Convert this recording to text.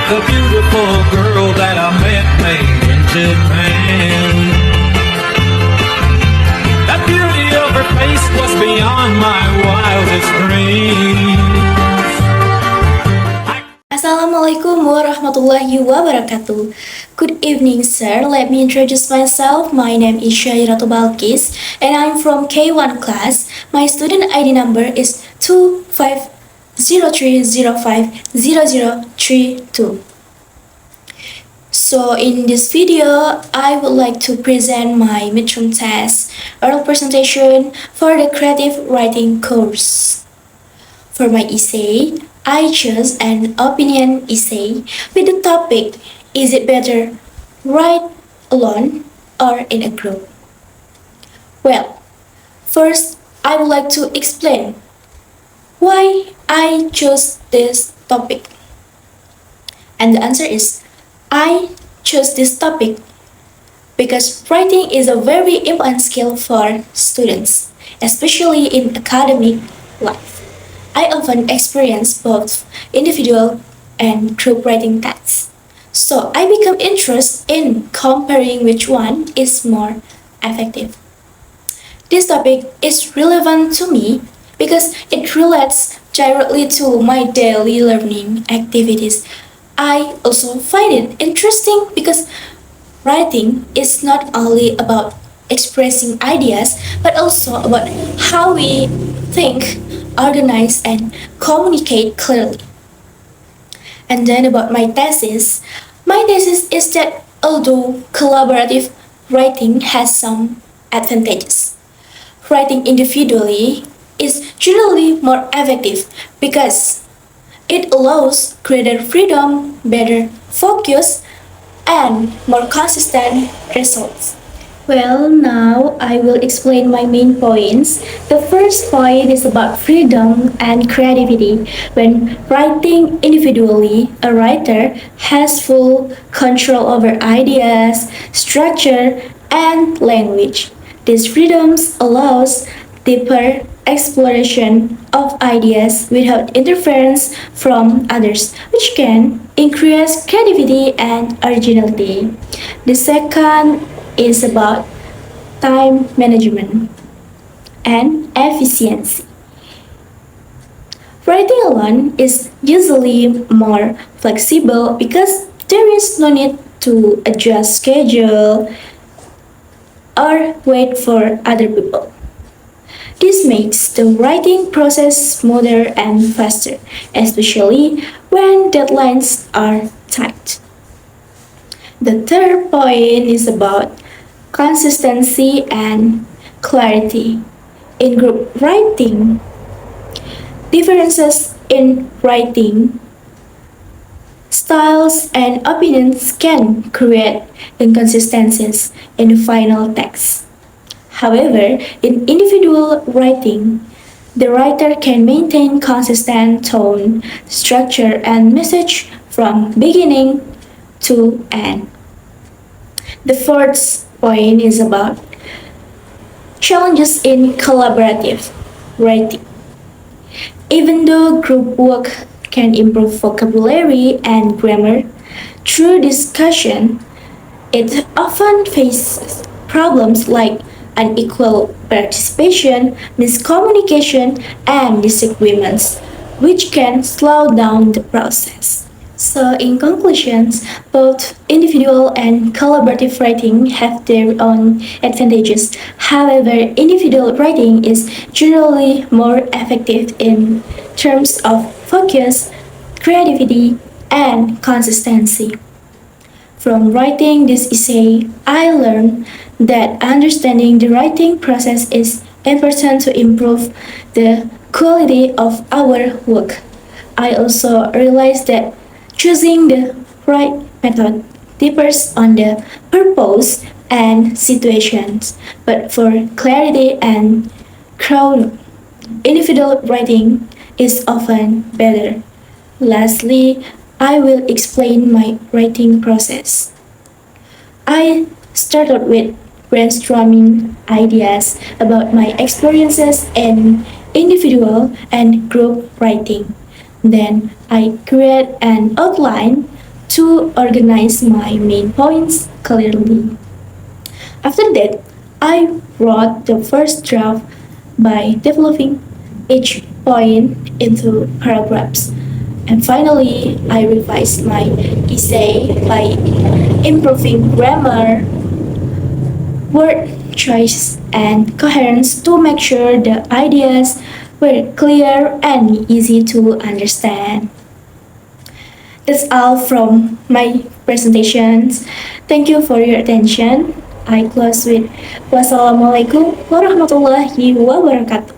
The beautiful girl that I met made in Japan. The beauty of her face was beyond my wildest dreams. Assalamualaikum warahmatullahi wabarakatuh. Good evening, sir. Let me introduce myself. My name is Syaziratu Balqis, and I'm from K1 class. My student ID number is 2503050032. So in this video, I would like to present my midterm test oral presentation for the creative writing course. For my essay, I chose an opinion essay with the topic, is it better write alone or in a group? Well, first I would like to explain why I chose this topic. And the answer is, I chose this topic because writing is a very important skill for students, especially in academic life. I often experience both individual and group writing tasks. So I become interested in comparing which one is more effective. This topic is relevant to me because it relates directly to my daily learning activities. I also find it interesting because writing is not only about expressing ideas but also about how we think, organize, and communicate clearly. And then about my thesis is that although collaborative writing has some advantages, writing individually is generally more effective because it allows greater freedom, better focus, and more consistent results. Well, now I will explain my main points. The first point is about freedom and creativity. When writing individually, a writer has full control over ideas, structure, and language. This freedom allows deeper exploration of ideas without interference from others, which can increase creativity and originality. The second is about time management and efficiency. Writing alone is usually more flexible because there is no need to adjust schedule or wait for other people. This makes the writing process smoother and faster, especially when deadlines are tight. The third point is about consistency and clarity. In group writing, differences in writing styles and opinions can create inconsistencies in the final text. However, in individual writing, the writer can maintain consistent tone, structure, and message from beginning to end. The fourth point is about challenges in collaborative writing. Even though group work can improve vocabulary and grammar, through discussion, it often faces problems like unequal participation, miscommunication, and disagreements, which can slow down the process. So, in conclusions, both individual and collaborative writing have their own advantages. However, individual writing is generally more effective in terms of focus, creativity, and consistency. From writing this essay, I learned that understanding the writing process is important to improve the quality of our work. I also realized that choosing the right method differs on the purpose and situations, but for clarity and crowd, individual writing is often better. Lastly, I will explain my writing process. I started with brainstorming ideas about my experiences in individual and group writing. Then I create an outline to organize my main points clearly. After that, I wrote the first draft by developing each point into paragraphs. And finally, I revised my essay by improving grammar, word choice, and coherence to make sure the ideas were clear and easy to understand. That's all from my presentations. Thank you for your attention. I close with wassalamualaikum warahmatullahi wabarakatuh.